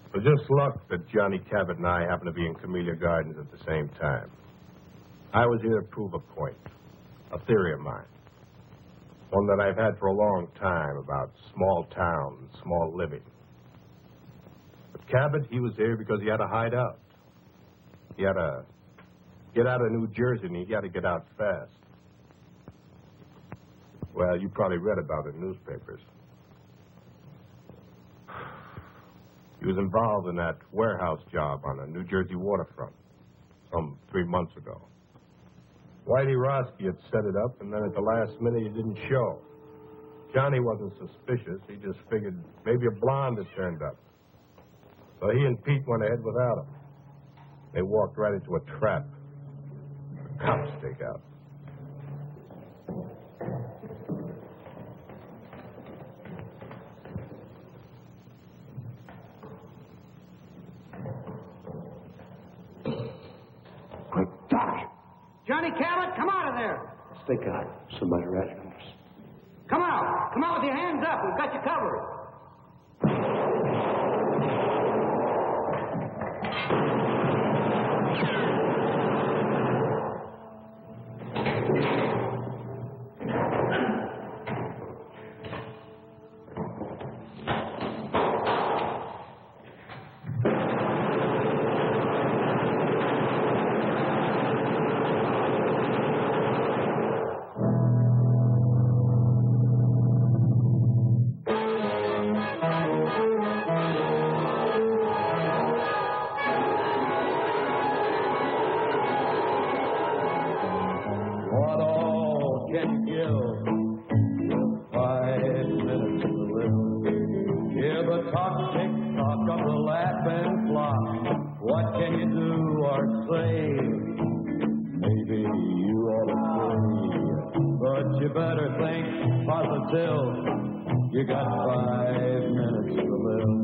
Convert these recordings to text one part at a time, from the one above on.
It was just luck that Johnny Cabot and I happened to be in Camellia Gardens at the same time. I was here to prove a point, a theory of mine. One that I've had for a long time about small town and small living. But Cabot, he was here because he had to hide out. He had to get out of New Jersey, and he had to get out fast. Well, you probably read about it in newspapers. He was involved in that warehouse job on the New Jersey waterfront some 3 months ago. Whitey Roski had set it up, and then at the last minute he didn't show. Johnny wasn't suspicious. He just figured maybe a blonde had turned up. So he and Pete went ahead without him. They walked right into a trap. The cops take out. Johnny Cabot, come out of there. Stay calm. Somebody right on us. Come out. Come out with your hands up. We've got you covered. You got 5 minutes to live.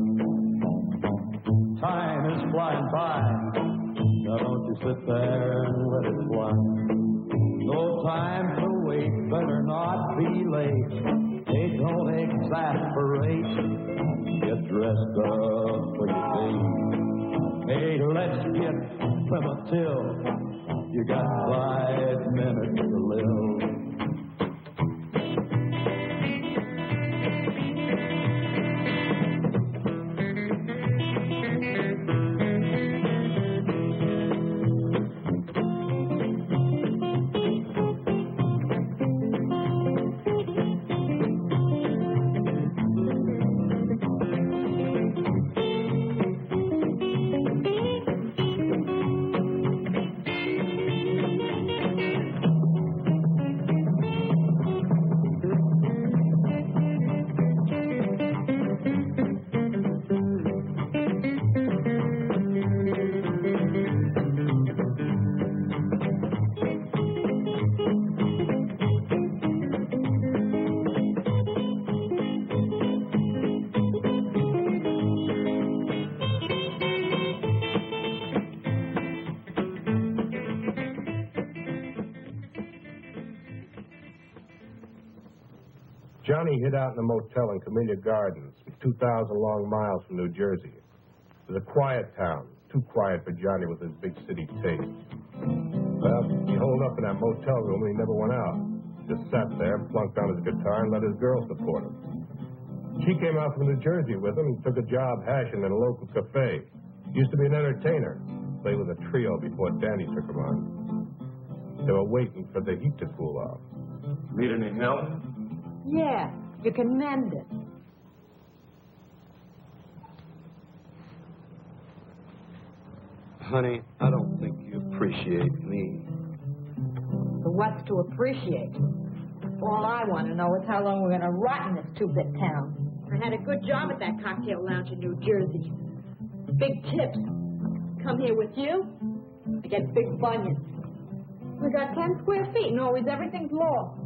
Time is flying by. Now don't you sit there and let it fly. No time to wait, better not be late. Hey, don't exasperate. Get dressed up for your date. Hey, let's get primitive. You got 5 minutes to live. Johnny hid out in a motel in Camellia Gardens, 2,000 long miles from New Jersey. It was a quiet town, too quiet for Johnny with his big city taste. Well, he holed up in that motel room and he never went out. Just sat there, plunked on his guitar, and let his girl support him. She came out from New Jersey with him and took a job hashing in a local cafe. Used to be an entertainer, played with a trio before Danny took him on. They were waiting for the heat to cool off. Need any milk? Yeah, you can mend it. Honey, I don't think you appreciate me. So what's to appreciate? All I want to know is how long we're going to rot in this two-bit town. I had a good job at that cocktail lounge in New Jersey. Big tips. Come here with you, I get big bunions. We got 10 square feet and always everything's lost.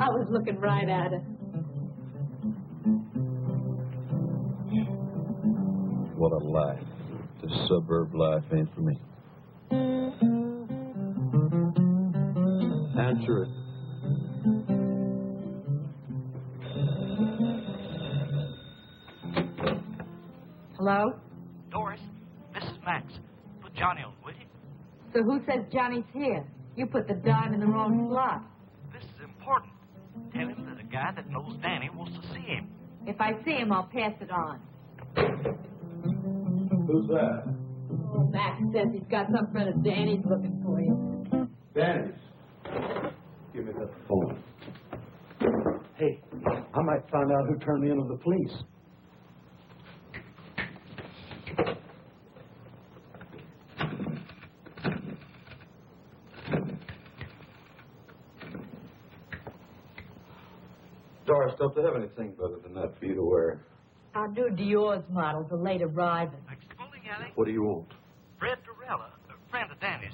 I was looking right at it. What a life. This suburb life ain't for me. Answer it. Hello? Doris, this is Max. Put Johnny on, will you? So who says Johnny's here? You put the dime in the wrong slot. This is important. Tell him that a guy that knows Danny wants to see him. If I see him, I'll pass it on. Who's that? Oh, Max says he's got some friend of Danny's looking for you. Dennis. Give me that phone. Hey, I might find out who turned me into the police. Doris, don't they have anything better than that for you to wear? Our new Dior's models are late arriving. Exposing Alley, What do you want? Fred Durella, a friend of Danny's.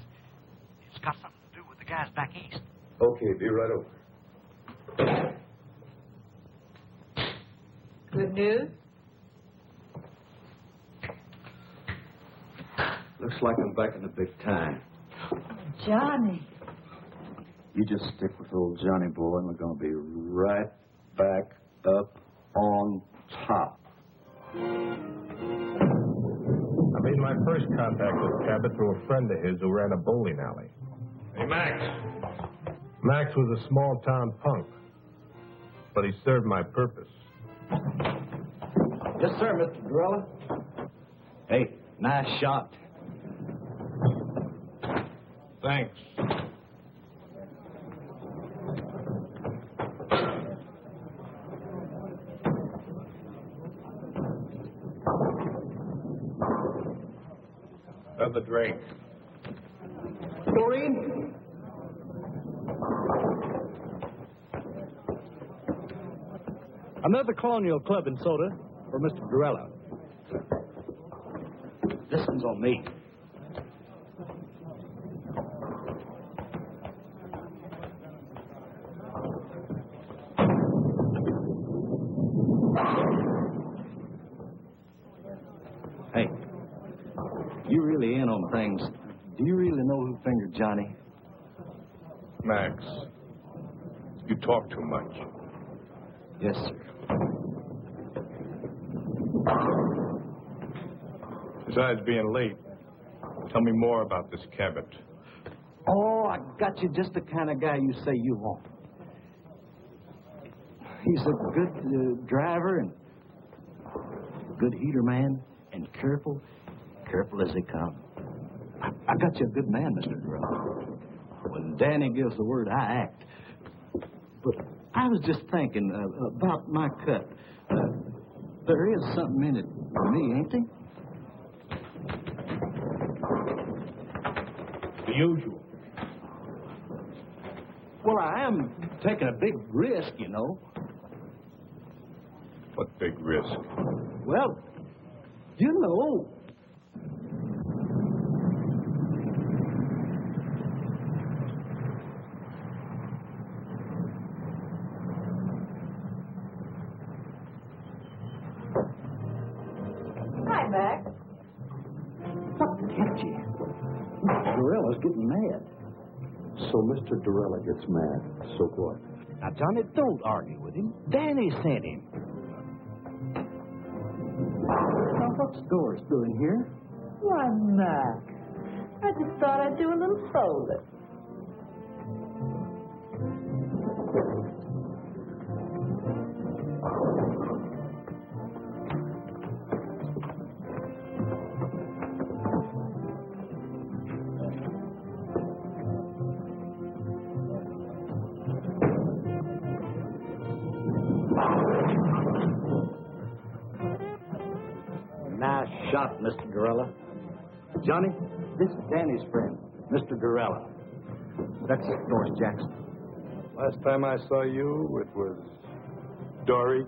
It's got something to do with the guys back east. Okay, be right over. Good news? Looks like I'm back in the big time. Johnny. You just stick with old Johnny boy, and we're going to be right back up on top. I made my first contact with Cabot through a friend of his who ran a bowling alley. Hey, Max. Max was a small-town punk, but he served my purpose. Yes, sir, Mr. Durella. Hey, nice shot. Thanks. Another drink. Doreen? Another Colonial Club and soda for Mr. Durella. This one's on me. Hey, you really in on things. Do you really know who fingered Johnny? Max, you talk too much. Yes, sir. Besides being late, tell me more about this Cabot. Oh, I got you just the kind of guy you say you want. He's a good driver and good heater man and careful as they come. I got you a good man, Mr. Durella. When Danny gives the word, I act. But I was just thinking about my cut. There is something in it for me, ain't there? The usual. Well, I am taking a big risk, you know. What big risk? Well, you know. Hi, Max. What kept you? Mr. Durella's getting mad. So Mr. Durella gets mad. So what? Now, Johnny, don't argue with him. Danny sent him. Now, what's Doris doing here? Why, Max. I just thought I'd do a little folding. Nice shot, Mr. Durella. Johnny, this is Danny's friend, Mr. Durella. That's Doris Jackson. Last time I saw you, it was Dory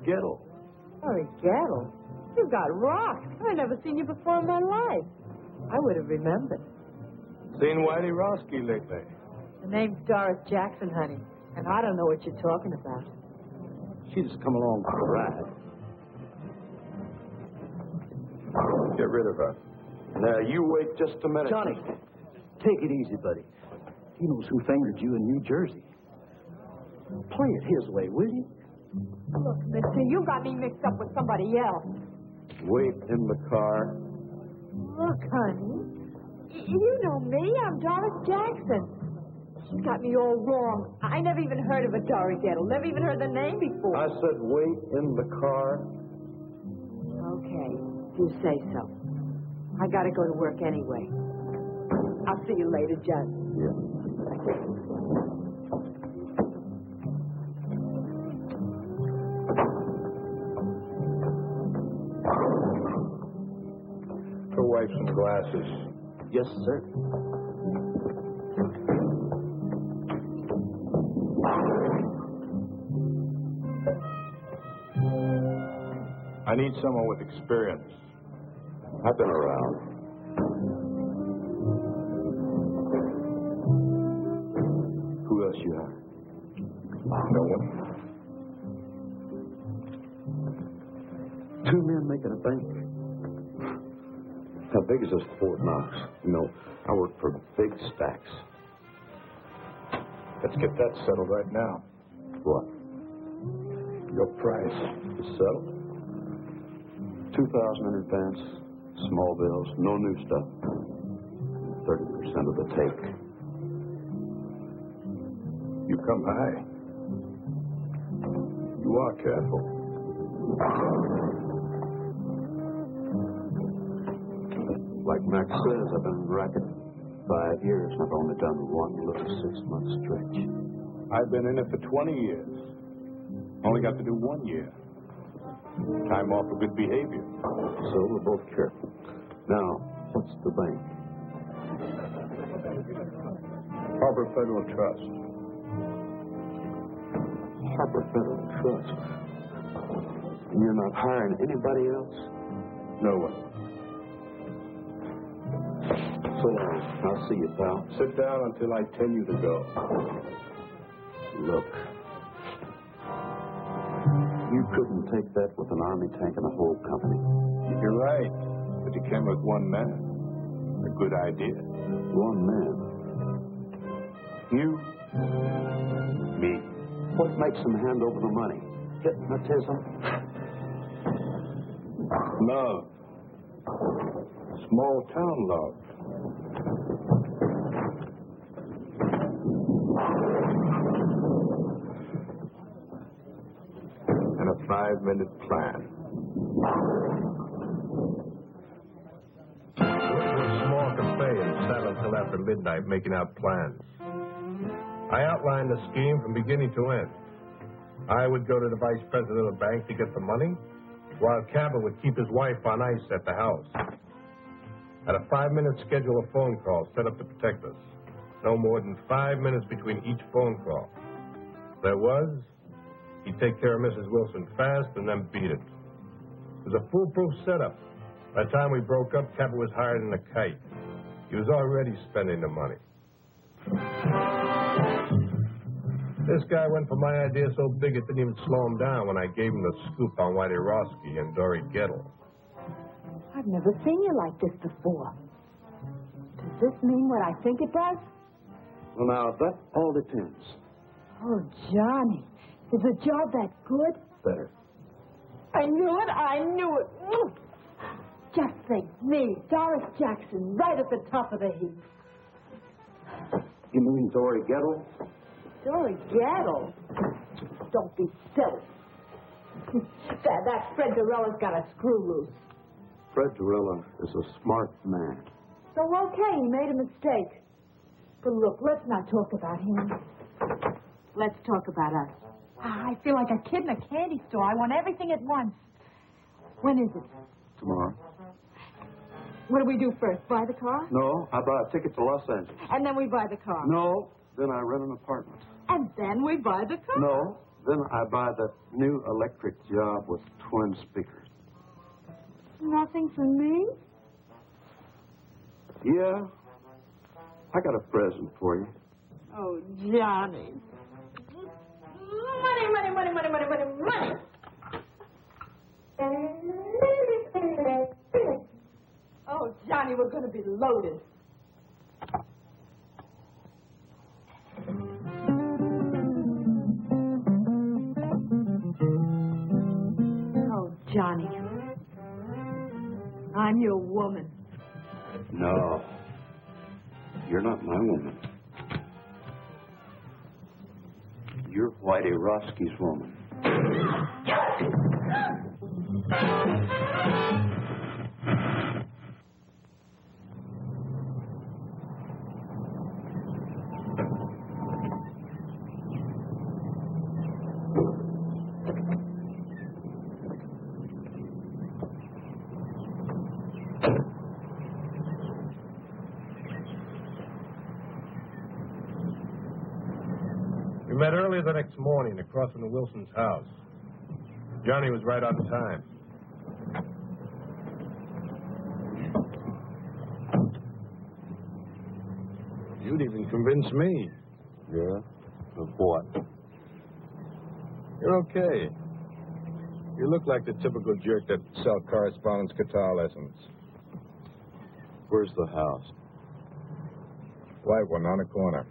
Wait in the car. Look, honey, you know me. I'm Doris Jackson. She's got me all wrong. I never even heard of a Dory Gettle. Never even heard the name before. I said wait in the car. Okay, you say so. I gotta go to work anyway. I'll see you later, John. Yeah. Go wipe some glasses. Yes, sir. I need someone with experience. I've been around. Who else you have? No one. Two men making a bank. How big is this Fort Knox? You know, I work for big stacks. Let's get that settled right now. What? Your price. It's settled. 2,000 in advance, small bills, no new stuff. 30% of the take. You come high. You are careful. Like Max says, I've been racking 5 years, and I've only done one little 6-month stretch. I've been in it for 20 years. Only got to do 1 year. Time off for good behavior. So we're both careful. Now, what's the bank? Harbor Federal Trust. Harbor Federal Trust. And you're not hiring anybody else? No one. So long. I'll see you, pal. Sit down until I tell you to go. Look. You couldn't take that with an army tank and a whole company. You're right. But you came with one man. A good idea. One man. You? Me. What makes them hand over the money? Hypnotism? Love. Small town love. And a 5-minute plan. Went to a small cafe and sat until after midnight making out plans. I outlined the scheme from beginning to end. I would go to the vice president of the bank to get the money, while Cabot would keep his wife on ice at the house. At a 5-minute schedule of phone calls set up to protect us. No more than 5 minutes between each phone call. There was, he'd take care of Mrs. Wilson fast and then beat it. It was a foolproof setup. By the time we broke up, Cabot was hired in a kite. He was already spending the money. This guy went for my idea so big it didn't even slow him down when I gave him the scoop on Whitey Roski and Dory Gettle. I've never seen you like this before. Does this mean what I think it does? Well, now, that all depends. Oh, Johnny, is the job that good? Better. I knew it, I knew it. Just think, me, Doris Jackson, right at the top of the heap. You mean Dory Gettle? Dory Gettle? Don't be silly. that Fred Dorella's got a screw loose. Fred Dorella is a smart man. So, okay, he made a mistake. But look, let's not talk about him. Let's talk about us. I feel like a kid in a candy store. I want everything at once. When is it? Tomorrow. What do we do first? Buy the car? No, I buy a ticket to Los Angeles. And then we buy the car? No, then I rent an apartment. And then we buy the car? No, then I buy that new electric job with twin speakers. Nothing for me? Yeah, I got a present for you. Oh, Johnny. Money, money, money, money, money, money, money. Oh, Johnny, we're going to be loaded. Oh, Johnny. I'm your woman. No. You're not my woman. You're Whitey Roski's woman. We met early the next morning across from the Wilson's house. Johnny was right on time. You'd even convince me. Yeah? Of what? You're okay. You look like the typical jerk that sell correspondence guitar lessons. Where's the house? White one on the corner.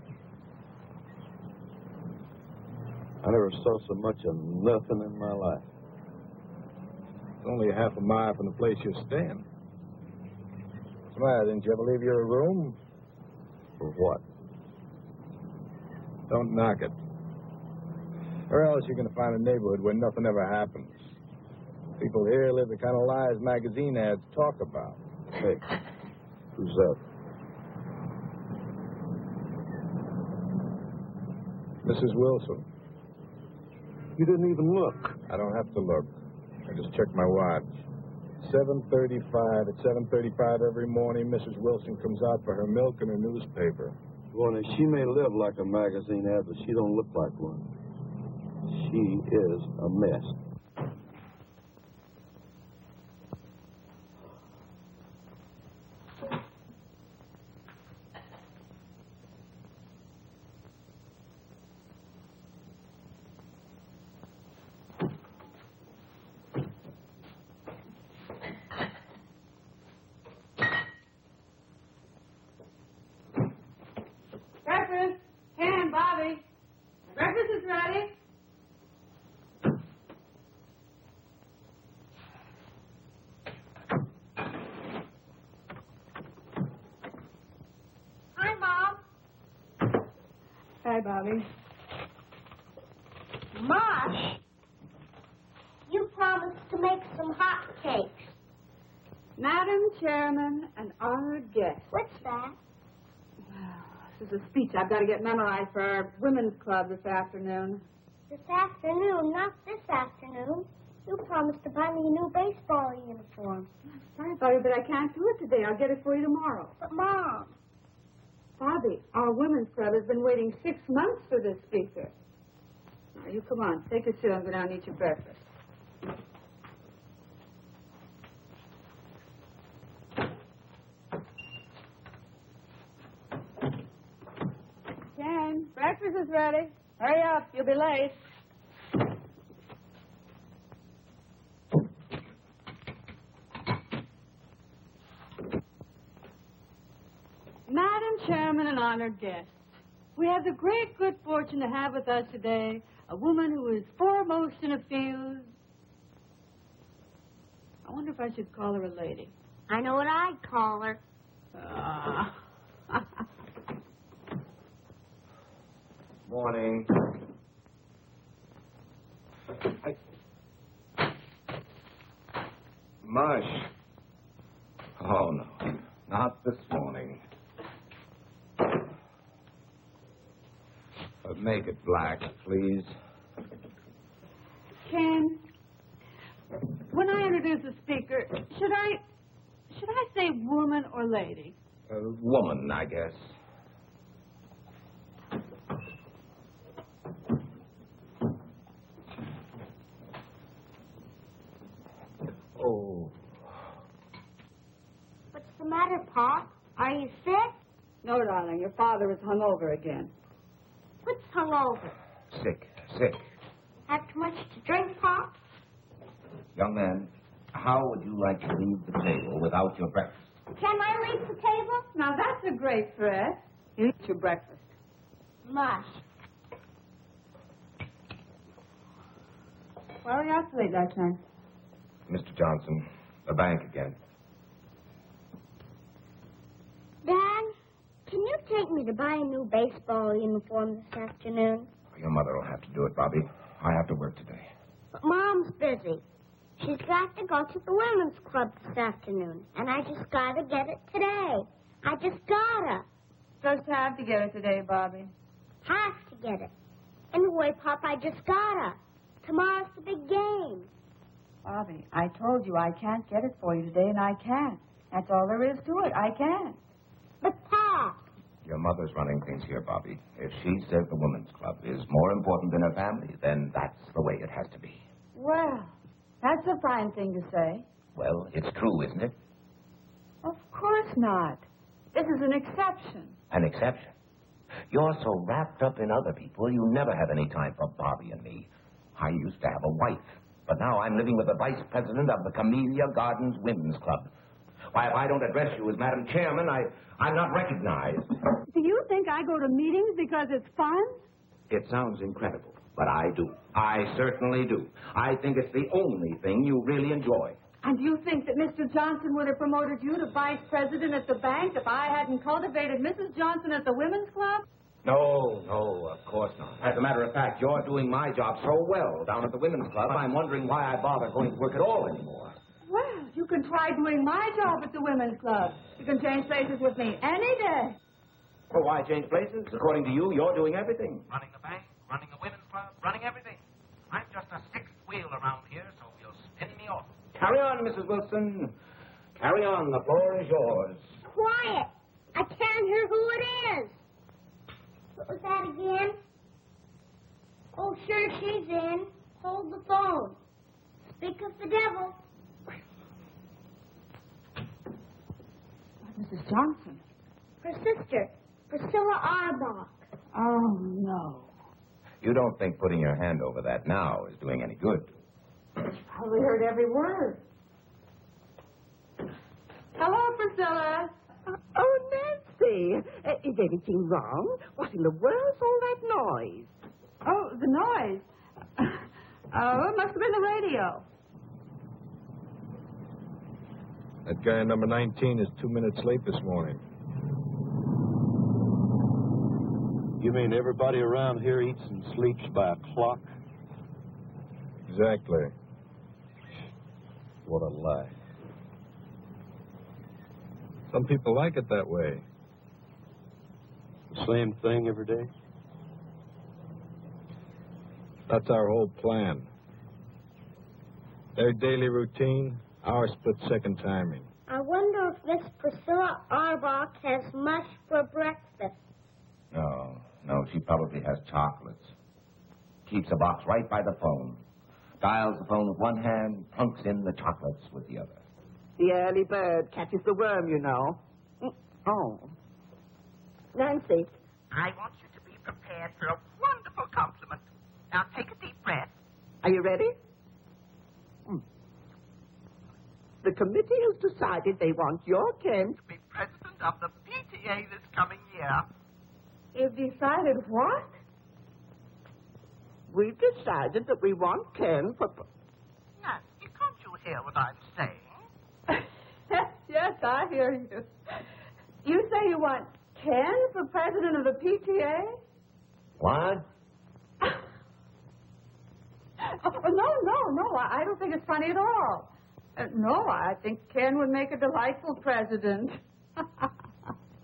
I never saw so much of nothing in my life. It's only half a mile from the place you're staying. What's the matter? Didn't you ever leave your room? For what? Don't knock it. Or else you're going to find a neighborhood where nothing ever happens. People here live the kind of lives magazine ads talk about. Hey, who's that? Mrs. Wilson. You didn't even look. I don't have to look. I just checked my watch. 7:35. At 7:35 every morning, Mrs. Wilson comes out for her milk and her newspaper. Well, now, she may live like a magazine ad, but she don't look like one. She is a mess. Breakfast. Ken, Bobby. Breakfast is ready. Hi, Mom. Hi, Bobby. Mosh, you promised to make some hot cakes. Madam Chairman and honored guests. What's that? This is a speech I've got to get memorized for our women's club this afternoon. This afternoon, not this afternoon. You promised to buy me a new baseball uniform. I'm sorry, Bobby, but I can't do it today. I'll get it for you tomorrow. But, Mom, Bobby, our women's club has been waiting 6 months for this speaker. Now, you come on. Take a seat and go down and eat your breakfast. Ken, breakfast is ready. Hurry up. You'll be late. Madam Chairman and honored guests, we have the great good fortune to have with us today a woman who is foremost in a field. I wonder if I should call her a lady. I know what I'd call her. Morning. Mush. Oh, no. Not this morning. Make it black, please. Ken, when I introduce the speaker, should I say woman or lady? Woman, I guess. Oh. What's the matter, Pop? Are you sick? No, darling, your father is hungover again. What's hungover? Sick. Have too much to drink, Pop? Young man, how would you like to leave the table without your breakfast? Can I leave the table? Now, that's a great threat. You eat your breakfast. Mush. Why were you out so late last night? Mr. Johnson, the bank again. take me to buy a new baseball uniform this afternoon? Your mother will have to do it, Bobby. I have to work today. But Mom's busy. She's got to go to the women's club this afternoon, and I just gotta get it today. I just gotta. Just have to get it today, Bobby. Have to get it. Anyway, Pop, I just gotta. Tomorrow's the big game. Bobby, I told you I can't get it for you today, and I can't. That's all there is to it. I can't. But, Pop. Your mother's running things here, Bobby. If she says the women's club is more important than her family, then that's the way it has to be. Well, that's a fine thing to say. Well, it's true, isn't it? Of course not. This is an exception. An exception. You're so wrapped up in other people, you never have any time for Bobby and me. I used to have a wife, but now I'm living with the vice president of the Camellia Gardens Women's Club. Why, if I don't address you as Madam Chairman, I'm not recognized. Do you think I go to meetings because it's fun? It sounds incredible, but I do. I certainly do. I think it's the only thing you really enjoy. And you think that Mr. Johnson would have promoted you to vice president at the bank if I hadn't cultivated Mrs. Johnson at the Women's Club? No, of course not. As a matter of fact, you're doing my job so well down at the Women's Club, I'm wondering why I bother going to work at all anymore. Well, you can try doing my job at the Women's Club. You can change places with me any day. Well, why change places? According to you, you're doing everything. Running the bank, running the women's club, running everything. I'm just a sixth wheel around here, so you'll spin me off. Carry on, Mrs. Wilson. Carry on. The floor is yours. Quiet. I can't hear who it is. What was that again? Oh, sure, she's in. Hold the phone. Speak of the devil. Mrs. Johnson. Her sister, Priscilla Arbach. Oh, no. You don't think putting your hand over that now is doing any good? Probably heard every word. Hello, Priscilla. Oh, Nancy, is anything wrong? What in the world's all that noise? Oh, the noise. Oh, it must have been the radio. That guy number 19 is 2 minutes late this morning. You mean everybody around here eats and sleeps by a clock? Exactly. What a lie. Some people like it that way. The same thing every day? That's our whole plan. Their daily routine, our split-second timing. I wonder if Miss Priscilla Arbach has mush for breakfast. No, she probably has chocolates. Keeps a box right by the phone. Dials the phone with one hand, plunks in the chocolates with the other. The early bird catches the worm, you know. Oh. Nancy. I want you to be prepared for a wonderful compliment. Now take a deep breath. Are you ready? The committee has decided they want your Ken To be president of the PTA this coming year. You've decided what? We've decided that we want Ken for... Nancy, can't you hear what I'm saying? Yes, I hear you. You say you want Ken for president of the PTA? What? Oh, no. I don't think it's funny at all. No, I think Ken would make a delightful president.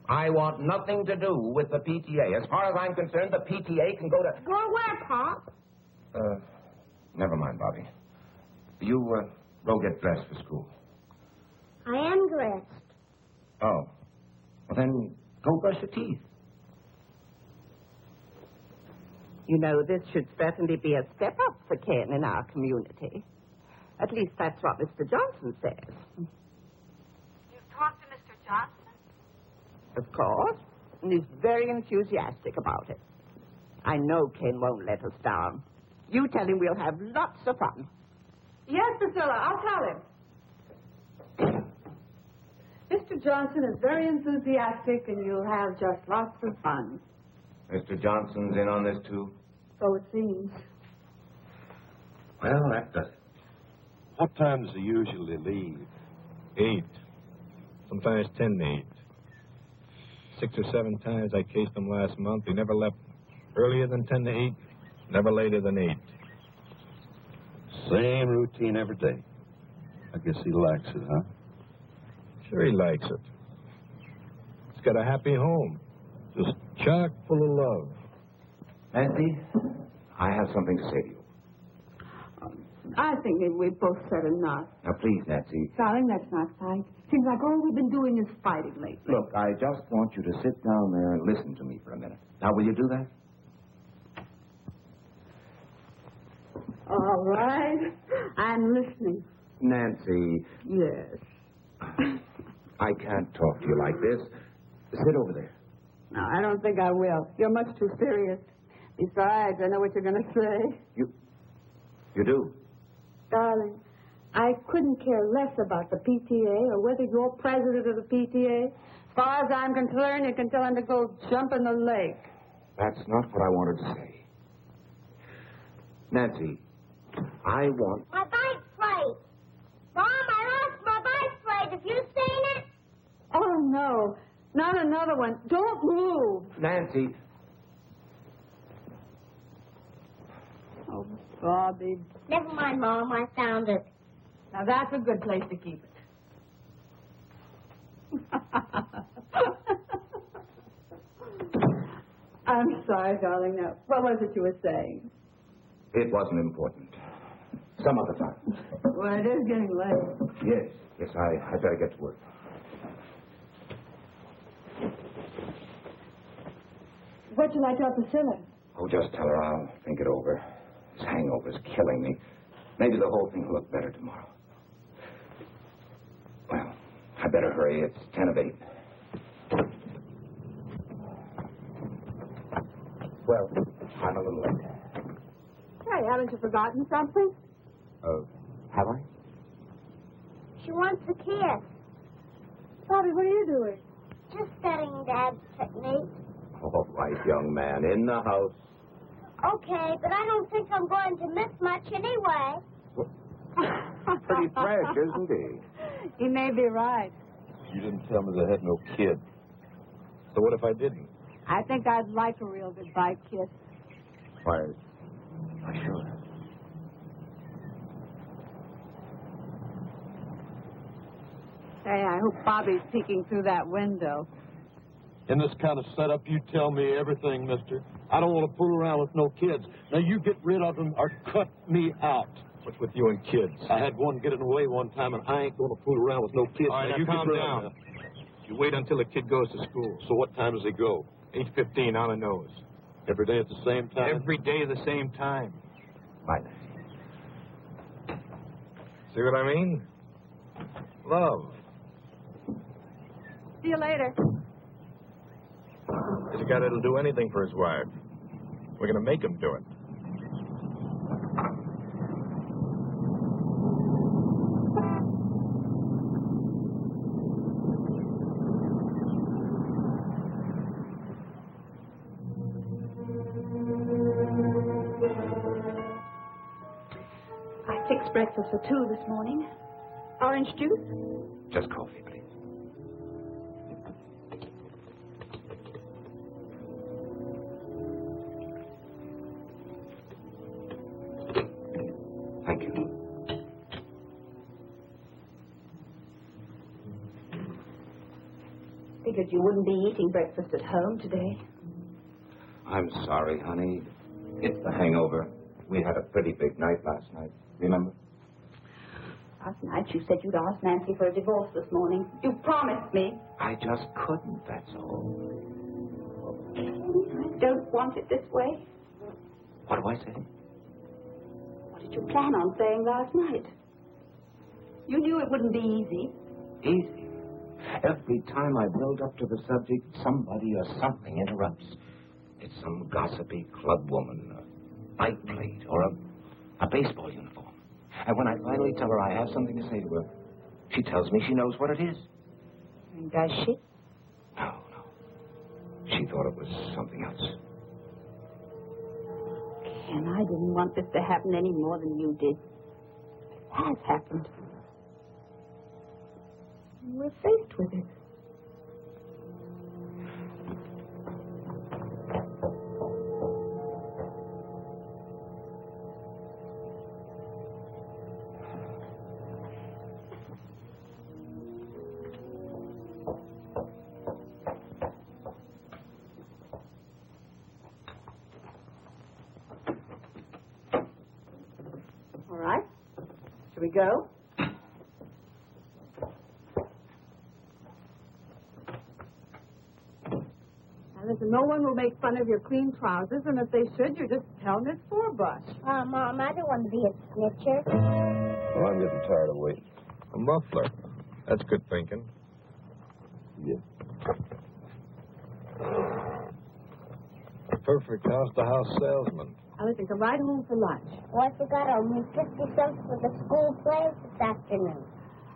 I want nothing to do with the PTA. As far as I'm concerned, the PTA can go to... Go where, Pop? Never mind, Bobby. You, go get dressed for school. I am dressed. Oh. Well, then, go brush your teeth. You know, this should certainly be a step up for Ken in our community. At least that's what Mr. Johnson says. You've talked to Mr. Johnson? Of course. And he's very enthusiastic about it. I know Ken won't let us down. You tell him we'll have lots of fun. Yes, Priscilla, I'll tell him. Mr. Johnson is very enthusiastic, and you'll have just lots of fun. Mr. Johnson's in on this, too? So it seems. Well, that does it. What time does he usually leave? 8. Sometimes 10 to 8. 6 or 7 times I cased him last month. He never left earlier than 10 to 8, never later than 8. Same routine every day. I guess he likes it, huh? Sure he likes it. He's got a happy home, just chock full of love. Nancy, I have something to say to you. I think maybe we've both said enough. Now, please, Nancy. Darling, let's not fight. Seems like all we've been doing is fighting lately. Look, I just want you to sit down there and listen to me for a minute. Now, will you do that? All right. I'm listening. Nancy. Yes. I can't talk to you like this. Sit over there. No, I don't think I will. You're much too serious. Besides, I know what you're going to say. You do? Darling, I couldn't care less about the PTA or whether you're president of the PTA. As far as I'm concerned, you can tell him to go jump in the lake. That's not what I wanted to say. Nancy, I want... My bike plate. Mom, I lost my bike plate. Have you seen it? Oh, no. Not another one. Don't move. Nancy. Oh, Bobby. Never mind, Mom. I found it. Now, that's a good place to keep it. I'm sorry, darling. Now, what was it you were saying? It wasn't important. Some other time. Well, it is getting late. Yes, I better get to work. What shall I tell Priscilla? Oh, just tell her I'll think it over. This hangover's killing me. Maybe the whole thing will look better tomorrow. Well, I better hurry. It's 10 of 8. Well, I'm a little late. Hey, haven't you forgotten something? Have I? She wants a kiss. Bobby, what are you doing? Just studying Dad's technique. All right, young man, in the house. Okay, but I don't think I'm going to miss much anyway. Pretty fresh, isn't he? He may be right. You didn't tell me they had no kid. So what if I didn't? I think I'd like a real goodbye kiss. Why, sure. Hey, I hope Bobby's peeking through that window. In this kind of setup, you tell me everything, mister. I don't want to fool around with no kids. Now, you get rid of them or cut me out. What's with you and kids? I had one getting away one time, and I ain't going to fool around with no kids. All right, Now, you get calm rid of down. them. You wait until the kid goes to school. So what time does he go? 8:15 on the nose. Every day at the same time? Every day the same time. Right. See what I mean? Love. See you later. He's a guy that'll do anything for his wife. We're going to make him do it. I fixed breakfast for 2 this morning. Orange juice? Just coffee, please. Thank you. Figured you wouldn't be eating breakfast at home today. I'm sorry, honey. It's the hangover. We had a pretty big night last night. Remember? Last night you said you'd ask Nancy for a divorce this morning. You promised me. I just couldn't, that's all. I don't want it this way. What do I say? What did you plan on saying last night? You knew it wouldn't be easy. Easy. Every time I build up to the subject, somebody or something interrupts. It's some gossipy club woman, a bike plate, or a baseball uniform. And when I finally tell her I have something to say to her, she tells me she knows what it is. Does she? No. She thought it was something else. Ken, I didn't want this to happen any more than you did. It has happened. We're faced with it. go. Now, listen, no one will make fun of your clean trousers, and if they should, you just tell Miss Forbush. Mom, I don't want to be a snitcher. Well, I'm getting tired of waiting. A muffler. That's good thinking. Yeah. A perfect house-to-house salesman. Now, listen, come right home for lunch. Oh, I forgot I'll need 50 cents for the school plays this afternoon.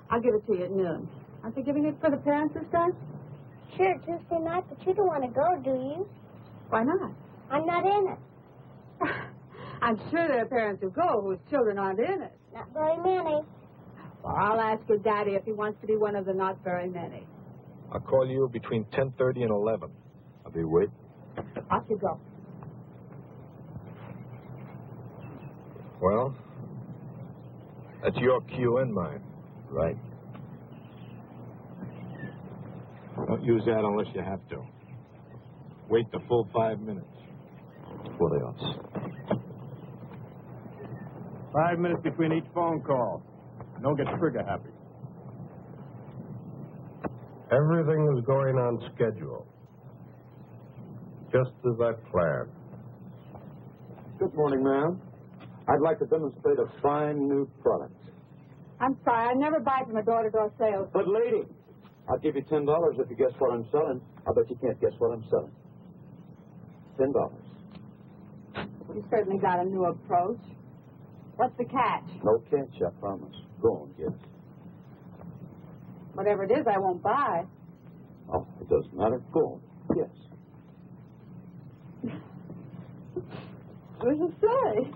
I'll give it to you at noon. Aren't they giving it for the parents this time? Sure, Tuesday night, but you don't want to go, do you? Why not? I'm not in it. I'm sure there are parents who go whose children aren't in it. Not very many. Well, I'll ask your daddy if he wants to be one of the not very many. I'll call you between 10:30 and 11. I'll be waiting. Off you go. Well, that's your cue and mine. Right. Don't use that unless you have to. Wait the full 5 minutes. What else? 5 minutes between each phone call. Don't get trigger happy. Everything is going on schedule. Just as I planned. Good morning, ma'am. I'd like to demonstrate a fine new product. I'm sorry, I never buy from a door-to-door sales. But, lady, I'll give you $10 if you guess what I'm selling. I bet you can't guess what I'm selling. $10. You certainly got a new approach. What's the catch? No catch, I promise. Go on, guess. Whatever it is, I won't buy. Oh, it doesn't matter. Go on, guess. What does it say?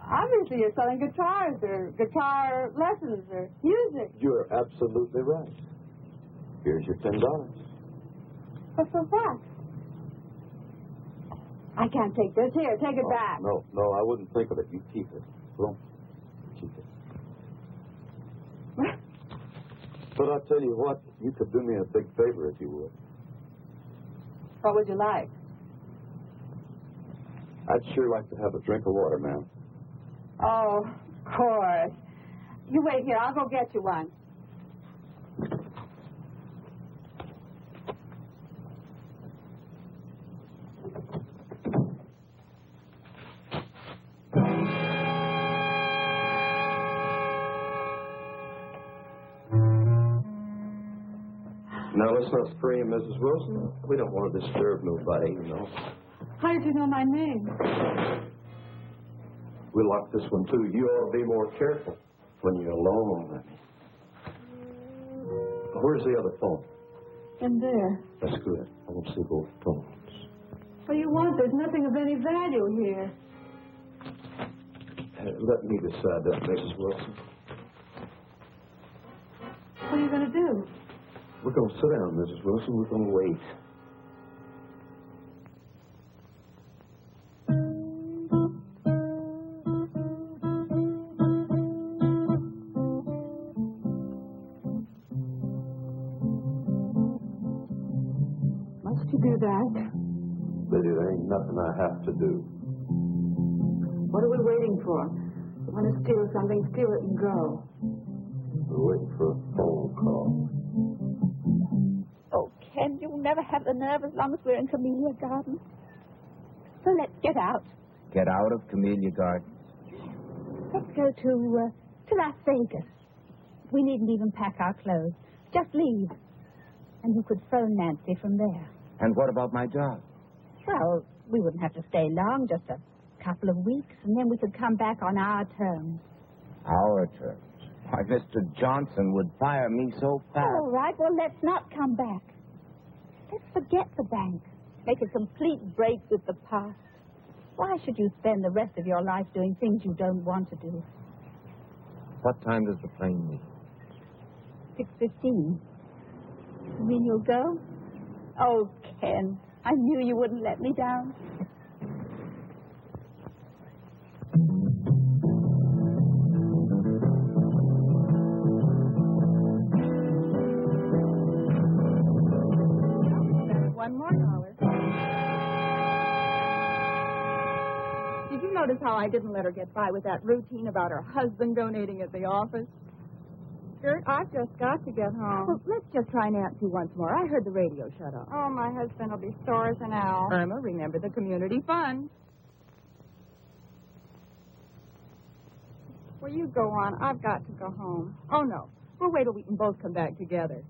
Obviously, you're selling guitars or guitar lessons or music. You're absolutely right. Here's your $10. But for what? I can't take this. Here, take it back. No, I wouldn't think of it. You keep it. Go on. Keep it. But I'll tell you what, you could do me a big favor if you would. What would you like? I'd sure like to have a drink of water, ma'am. Oh, of course. You wait here. I'll go get you one. Now, let's not scream, Mrs. Wilson. We don't want to disturb nobody, you know. How did you know my name? We locked this one, too. You ought to be more careful when you're alone. Where's the other phone? In there. That's good. I want to see both phones. What do you want? There's nothing of any value here. Let me decide that, Mrs. Wilson. What are you going to do? We're going to sit down, Mrs. Wilson. We're going to wait. Must you do that? Lady, there ain't nothing I have to do. What are we waiting for? You want to steal something, steal it and go. We're waiting for a phone call. Oh, Ken, you'll never have the nerve as long as we're in Camellia Gardens. So let's get out. Get out of Camellia Gardens. Let's go to Las Vegas. We needn't even pack our clothes. Just leave. And you could phone Nancy from there. And what about my job? Well, we wouldn't have to stay long, just a couple of weeks, and then we could come back on our terms. Our terms? Why, Mr. Johnson would fire me so fast. All right, well, let's not come back. Let's forget the bank. Make a complete break with the past. Why should you spend the rest of your life doing things you don't want to do? What time does the plane leave? 6:15. You mean you'll go? Oh, Ken, I knew you wouldn't let me down. $1 more. Did you know notice how I didn't let her get by with that routine about her husband donating at the office? Gert, I've just got to get home. Well, let's just try Nancy once more. I heard the radio shut off. Oh, my husband will be sore as an owl. Irma, remember the community fund. Well, you go on. I've got to go home. Oh, no. We'll wait till we can both come back together.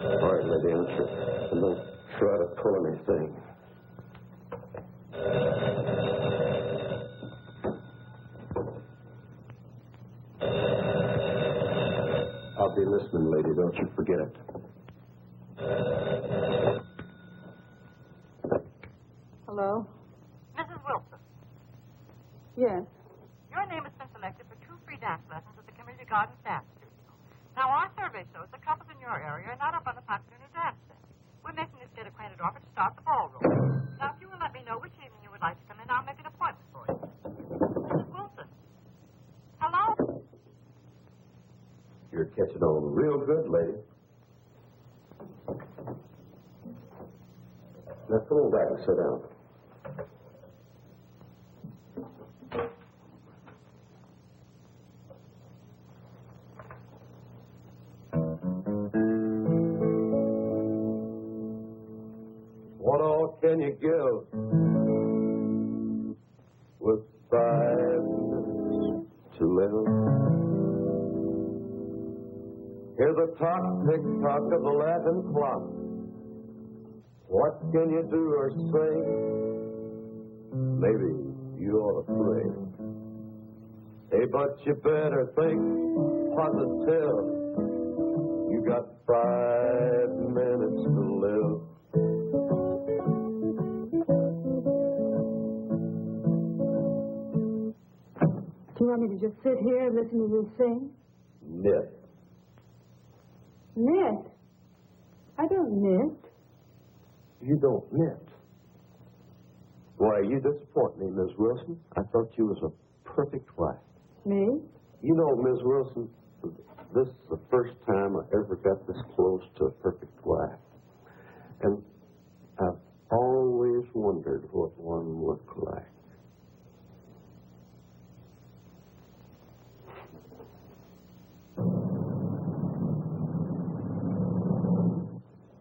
All right, lady, answer. And don't try to pull anything. I'll be listening, lady. Don't you forget it. Hello? Mrs. Wilson, Yes. your name has been selected for 2 free dance lessons at the Community Garden Dance Studio. Now, our survey shows the couples in your area are not up on the popular new dance scene. We're making this get acquainted offer to start the ballroom. Now, if you will let me know which evening you would like to come in, I'll make an appointment for you. Mrs. Wilson. Hello? You're catching on real good, lady. Now, come on back and sit down. What all can you give with 5 minutes to live? Hear the tick-tock of the Latin clock. What can you do or say? Maybe you ought to pray. Hey, but you better think positive. You got 5 minutes to live. Do you want me to just sit here and listen to you sing? Knit. Knit? I don't knit. You don't knit. Why, you disappoint me, Miss Wilson. I thought you was a perfect wife. Me? You know, Miss Wilson, this is the first time I ever got this close to a perfect wife. And I've always wondered what one looked like.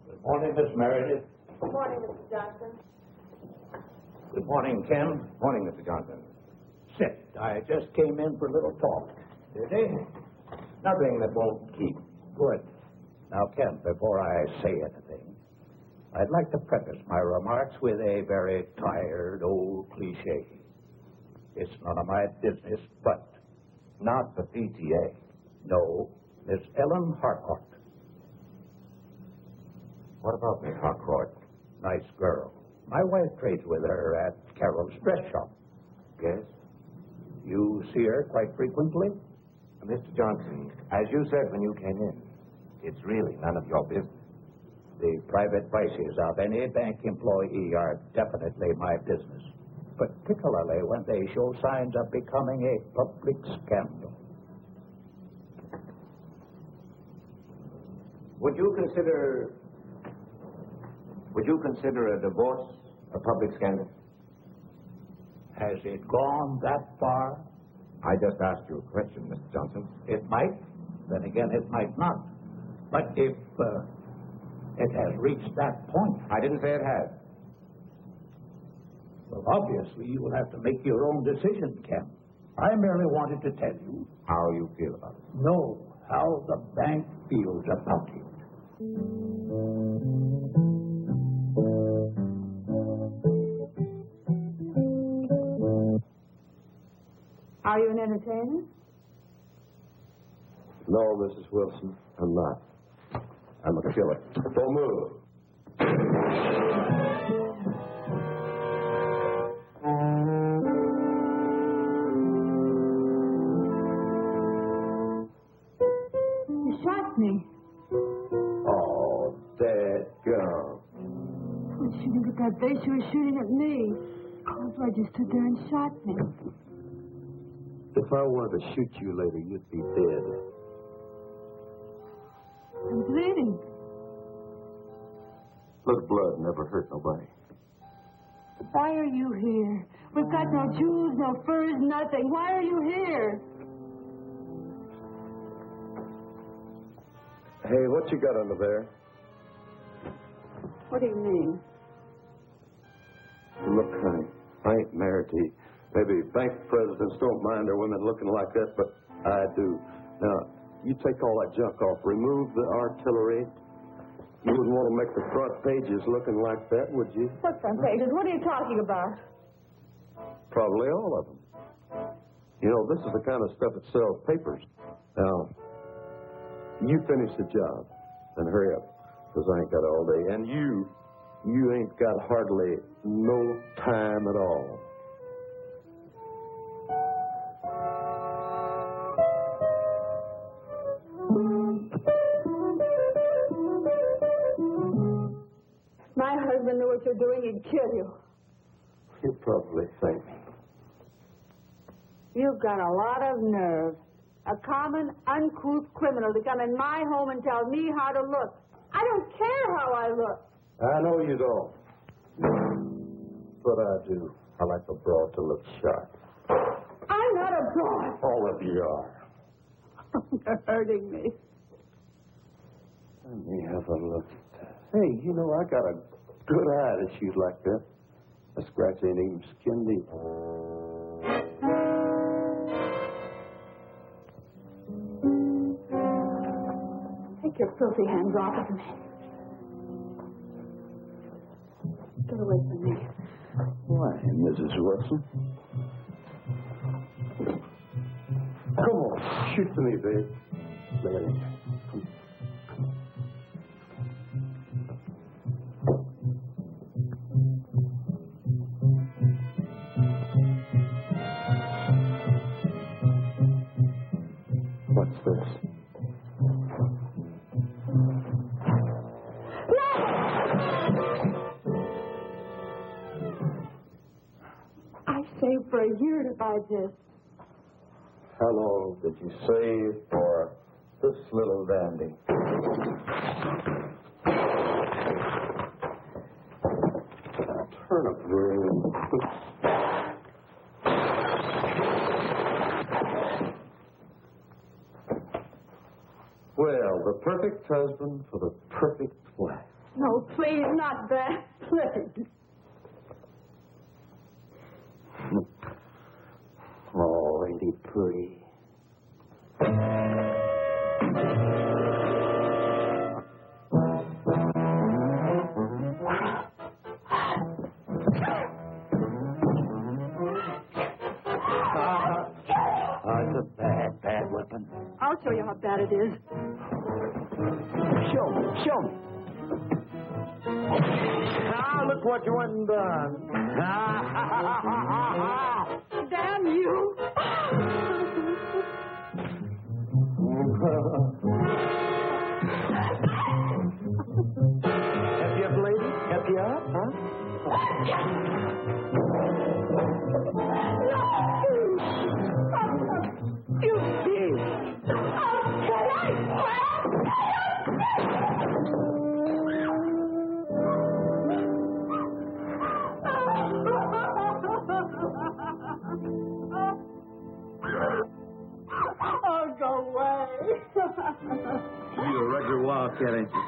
Good morning, Miss Meredith. Good morning, Mr. Johnson. Good morning, Ken. Morning, Mr. Johnson. Sit. I just came in for a little talk. Did they? Nothing that won't keep. Good. Now, Ken, before I say anything, I'd like to preface my remarks with a very tired old cliche. It's none of my business, but Not the PTA. no, Miss Ellen Harcourt. What about Miss Harcourt? Nice girl. My wife trades with her at Carol's dress shop. Yes? You see her quite frequently? Mr. Johnson, as you said when you came in, it's really none of your business. The private vices of any bank employee are definitely my business, particularly when they show signs of becoming a public scandal. Would you consider a divorce a public scandal? Has it gone that far? I just asked you a question, Mr. Johnson. It might. Then again, it might not. But if it has reached that point, I didn't say it has. well, obviously, you will have to make your own decision, Ken. I merely wanted to tell you. How you feel about it. Know how the bank feels about it. Are you an entertainer? No, Mrs. Wilson, I'm not. I'm a killer. Don't move. You shot me. Oh, dead girl. When she didn't get that base, she was shooting at me. Cold blood, you stood there and shot me. If I wanted to shoot you later, you'd be dead. I'm bleeding. Little blood never hurt nobody. Why are you here? We've got no jewels, no furs, nothing. Why are you here? Hey, what you got under there? What do you mean? Look, honey, I ain't married to you. Maybe bank presidents don't mind their women looking like that, but I do. Now, you take all that junk off. Remove the artillery. You wouldn't want to make the front pages looking like that, would you? What front pages? What are you talking about? Probably all of them. You know, this is the kind of stuff that sells papers. Now, you finish the job and hurry up, because I ain't got all day. And you ain't got hardly no time at all. My husband knew what you're doing, he'd kill you. You probably think. You've got a lot of nerve. A common, uncouth criminal to come in my home and tell me how to look. I don't care how I look. I know you don't. But I do. I like a broad to look sharp. I'm not a broad. All of you are. You're hurting me. Let me have a look at that. Hey, you know, I got a good eye to shoot like that. A scratch ain't even skin deep. Take your filthy hands off of me. Get away from me. Why, Mrs. Wilson? Come on, shoot to me, babe. Look at him. What's this? I saved for a year to buy this. How long did you save for this little dandy? Turnip room. Well, the perfect husband for the perfect wife. No, please, not that. Please. Oh, ain't he pretty? It's a bad, bad weapon. I'll show you how bad it is. Show me, show me. Now, look what you went and done. Damn you! Help you up, lady? Help you up, huh? You did! Oh, go away. You're a regular wildcat, ain't you?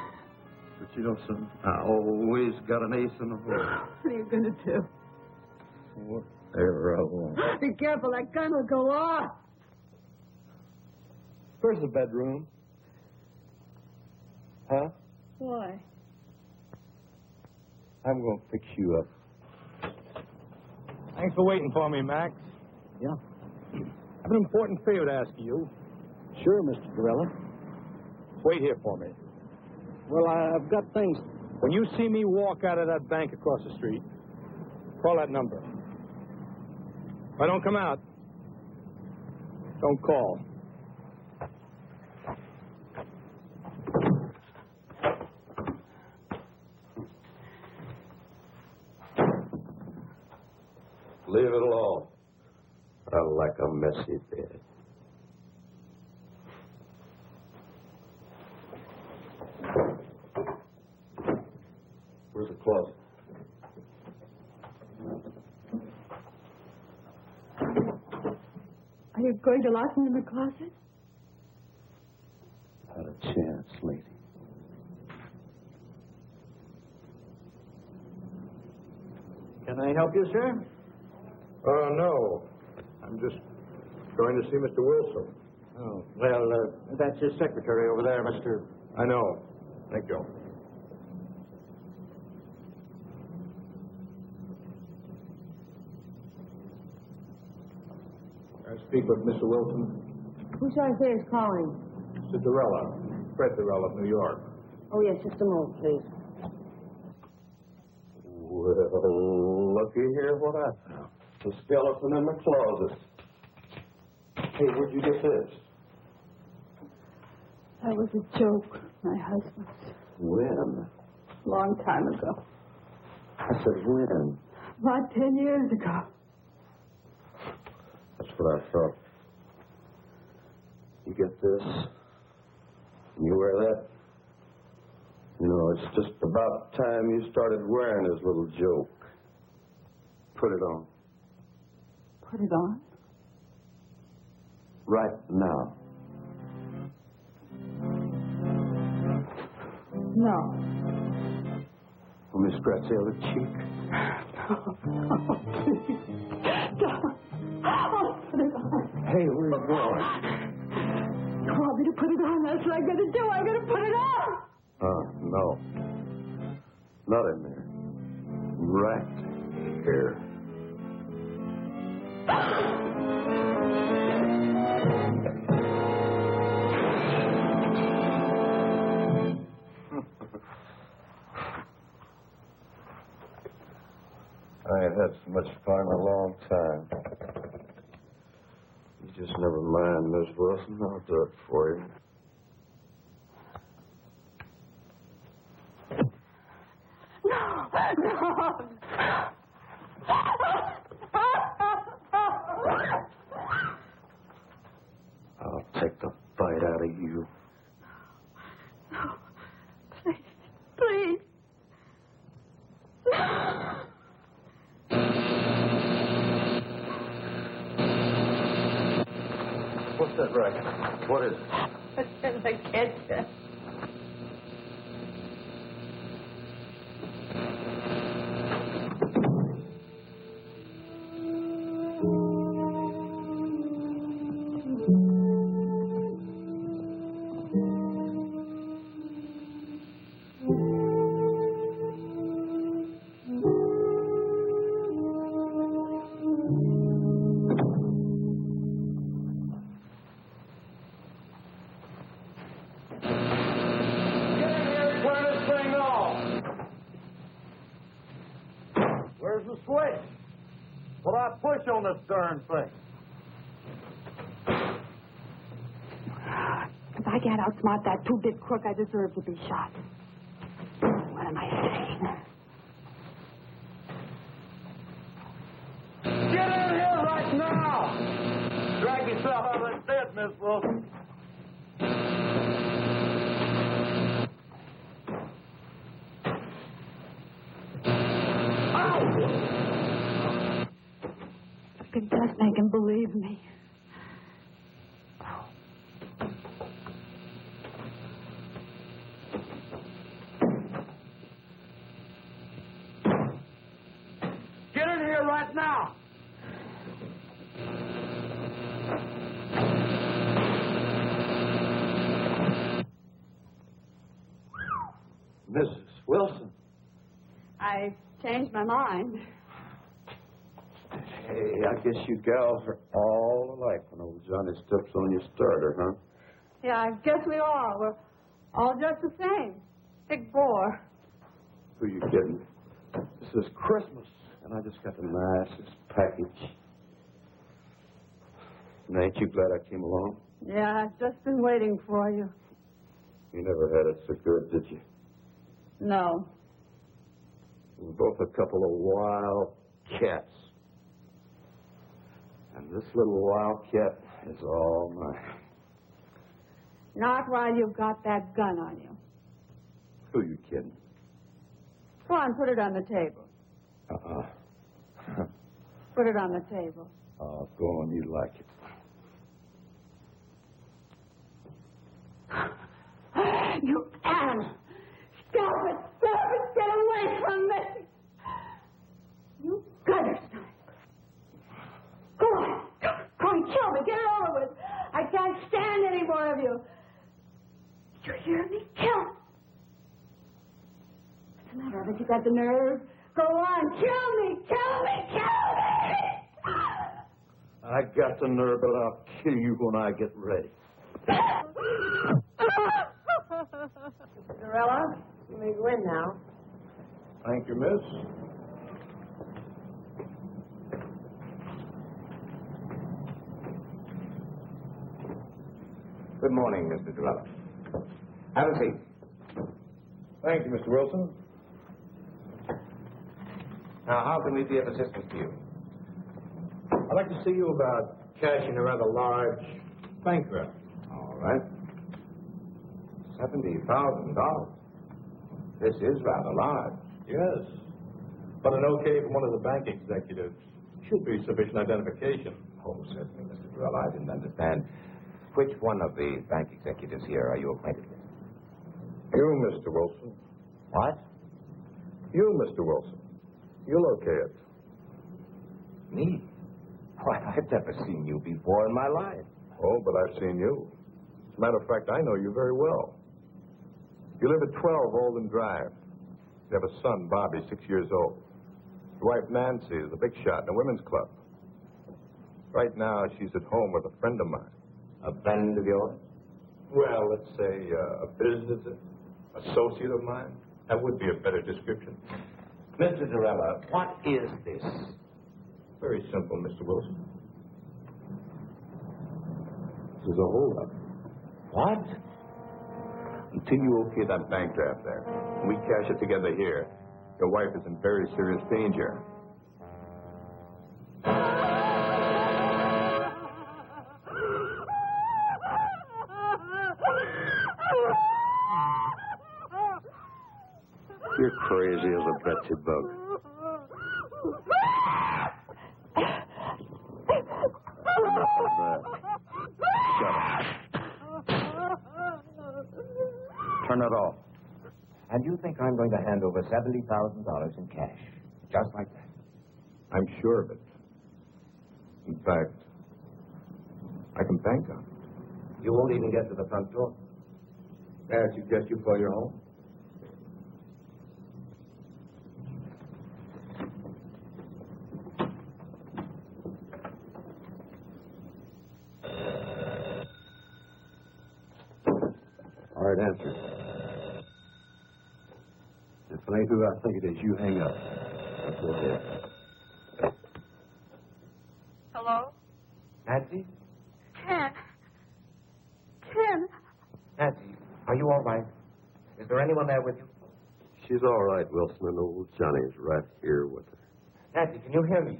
But you know something? I always got an ace in the hole. What are you going to do? Whatever I want. Be careful, that gun will go off. Where's the bedroom? Huh? Why? I'm going to fix you up. Thanks for waiting for me, Max. Yeah. I have an important favor to ask you. Sure, Mr. Gorilla. Wait here for me. Well, I've got things. When you see me walk out of that bank across the street, call that number. If I don't come out, don't call. Leave it alone. I around like a messy bed. Where's the closet? Are you going to lock me in the closet? Not a chance, lady. Can I help you, sir? No. I'm just going to see Mr. Wilson. Oh, well, that's his secretary over there, Mr. I know. Thank you. I speak with Mr. Wilson. Who shall I say is calling? Cinderella. Fred Cinderella of New York. Oh, yes, just a moment, please. Well, looky here what I found. The skeleton in the closet. Hey, where'd you get this? That was a joke, my husband's. When? Long time ago. I said when? About 10 years ago. That's what I thought. You get this? You wear that? You know, it's just about time you started wearing his little joke. Put it on. Put it on? Right now. No. Let me scratch the other cheek. No, please. Don't. Oh, put it on. Hey, where are you going? You want me to put it on? That's what I'm going to do. I'm going to put it on. No. Not in there. Right here. I ain't had so much fun in a long time. You just never mind, Miss Wilson. I'll do it for you. No. I'll take the bite out of you. No. Please. Please. What's that racket? What is it? It's in the kitchen. Where's the switch? Will I push on this darn thing? If I can't outsmart that two-bit crook, I deserve to be shot. What am I saying? Get in here right now! Drag yourself out of that bed, Miss Wilson. If you just make him believe me. Get in here right now! Mrs. Wilson. I changed my mind. Hey, I guess you gals are all alike when old Johnny steps on your starter, huh? Yeah, I guess we are. We're all just the same. Big bore. Who you kidding? This is Christmas, and I just got the nicest package. And ain't you glad I came along? Yeah, I've just been waiting for you. You never had it so good, did you? No. We're both a couple of wild cats. And this little wildcat is all mine. Not while you've got that gun on you. Who are you kidding? Go on, put it on the table. Put it on the table. Oh, go on, you like it. You animal! Stop it! Stop it! Get away from me! You gutter snipe! Go on! Go on, kill me! Get it over with! I can't stand any more of you! Did you hear me? Kill me! What's the matter? Haven't you got the nerve? Go on! Kill me! Kill me! Kill me! I got the nerve, but I'll kill you when I get ready. Cinderella, you may go in now. Thank you, miss. Good morning, Mr. Durella. Have a seat. Thank you, Mr. Wilson. Now, how can we be of assistance to you? I'd like to see you about cashing a rather large bank draft. All right. $70,000. This is rather large. Yes. But an okay from one of the bank executives should be sufficient identification. Oh, certainly, Mr. Durella. I didn't understand. Which one of the bank executives here are you acquainted with? You, Mr. Wilson. What? You, Mr. Wilson. You'll okay it. Me? Why, I've never seen you before in my life. Oh, but I've seen you. As a matter of fact, I know you very well. You live at 12 Olden Drive. You have a son, Bobby, 6 years old. Your wife, Nancy, is a big shot in a women's club. Right now, she's at home with a friend of mine. A friend of yours? Well, let's say a business associate of mine. That would be a better description. Mr. Durella, what is this? Very simple, Mr. Wilson. This is a holdup. What? Until you okay that bank draft there, and we cash it together here, your wife is in very serious danger. You're crazy as a Betsy bug. Enough of that. Shut up. Turn it off. And you think I'm going to hand over $70,000 in cash? Just like that? I'm sure of it. In fact, I can bank on it. You won't even get to the front door? May I suggest you call your home? All right, answer. If it ain't who I think it is, you hang up. That's okay. Hello? Nancy? Ken. Nancy, are you all right? Is there anyone there with you? She's all right, Wilson, and old Johnny's right here with her. Nancy, can you hear me?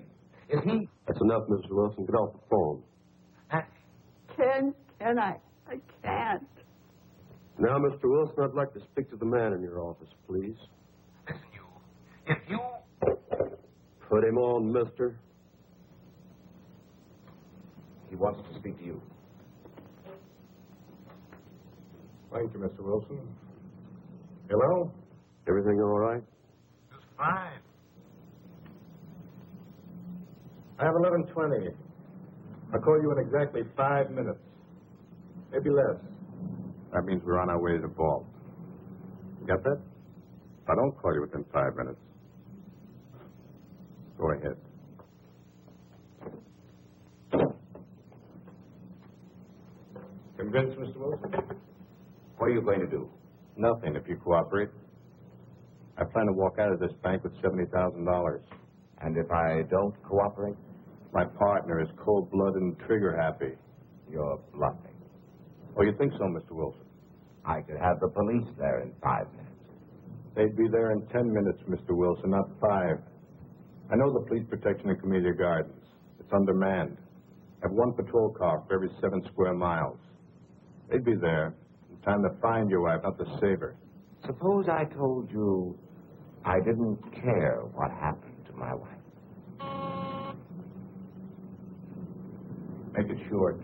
Is he... That's enough, Mr. Wilson. Get off the phone. Nancy? Ken, I can't. Now, Mr. Wilson, I'd like to speak to the man in your office, please. Listen, you. If you... Put him on, mister. He wants to speak to you. Thank you, Mr. Wilson. Hello? Everything all right? Just fine. I have 11:20. I'll call you in exactly 5 minutes. Maybe less. That means we're on our way to the vault. Got that? If I don't call you within 5 minutes, go ahead. Convinced, Mr. Wilson? What are you going to do? Nothing if you cooperate. I plan to walk out of this bank with $70,000. And if I don't cooperate? My partner is cold-blooded and trigger-happy. You're bluffing. Oh, you think so, Mr. Wilson? I could have the police there in 5 minutes. They'd be there in 10 minutes, Mr. Wilson, not 5. I know the police protection in Camellia Gardens. It's undermanned. Have one patrol car for every 7 square miles. They'd be there in time to find your wife, not to save her. Suppose I told you I didn't care what happened to my wife. Make it short.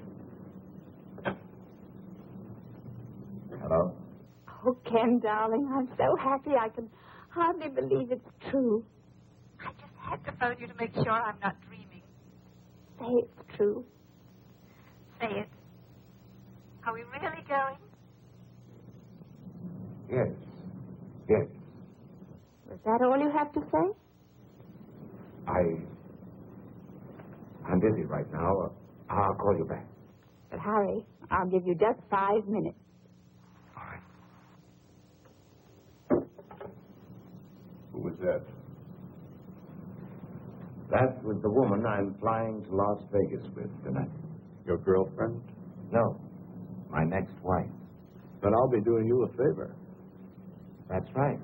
Hello? Oh, Ken, darling, I'm so happy I can hardly believe it's true. I just had to phone you to make sure I'm not dreaming. Say it's true. Say it. Are we really going? Yes. Yes. Was that all you have to say? I'm busy right now. I'll call you back. But hurry. I'll give you just 5 minutes. All right. Who was that? That was the woman I'm flying to Las Vegas with tonight. Your girlfriend? No, my next wife. Then I'll be doing you a favor. That's right.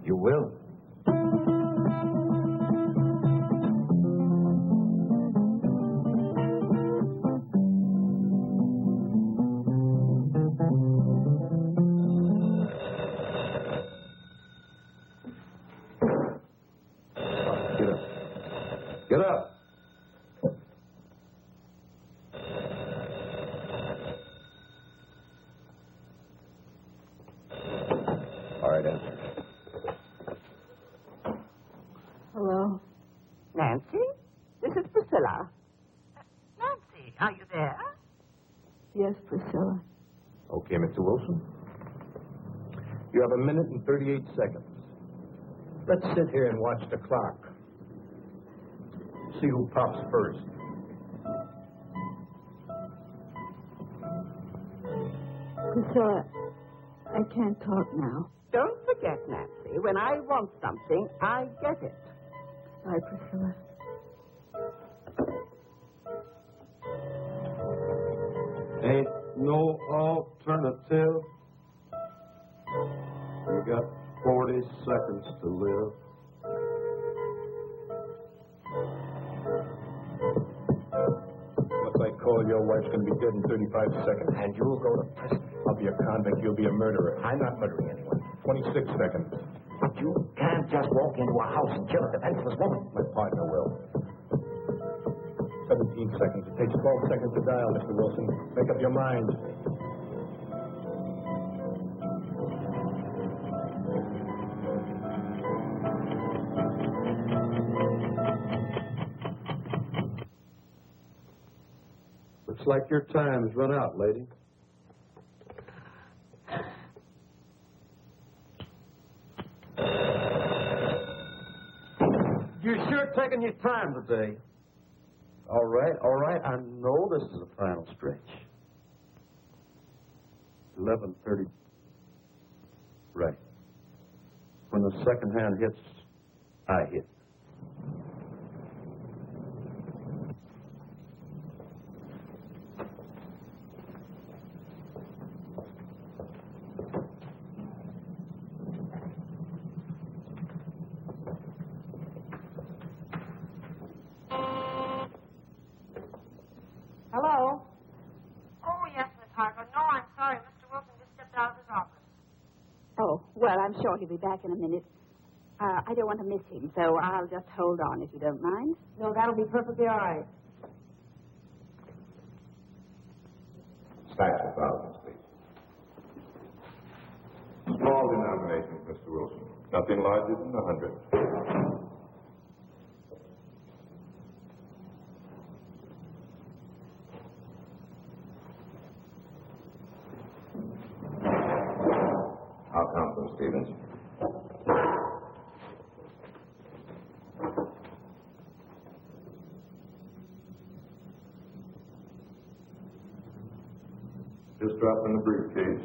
You will. Get up. Get up. All right, answer. Hello? Nancy? This is Priscilla. Nancy, are you there? Yes, Priscilla. Okay, Mr. Wilson. You have 1 minute and 38 seconds. Let's sit here and watch the clock. See who pops first. Priscilla, I can't talk now. Don't forget, Nancy, when I want something, I get it. Bye, Priscilla. Ain't no alternative. You got 40 seconds to live. Once I call, your wife's going to be dead in 35 seconds. And you'll go to prison. I'll be a convict. You'll be a murderer. I'm not murdering anyone. 26 seconds. But you can't just walk into a house and kill a defenseless woman. My partner will. 17 seconds. It takes 12 seconds to dial, Mr. Wilson. Make up your mind. Looks like your time's run out, lady. You're sure taking your time today. All right. I know this is a final stretch. 11:30. Right. When the second hand hits, I hit. Hello? Oh, yes, Miss Hargrove. No, I'm sorry. Mr. Wilson just stepped out of his office. Oh, well, I'm sure he'll be back in a minute. I don't want to miss him, so I'll just hold on if you don't mind. No, that'll be perfectly all right. Stacks of thousands, please. Small denominations, Mr. Wilson. Nothing larger than 100. I'll count them, Stevens. Just drop in the briefcase.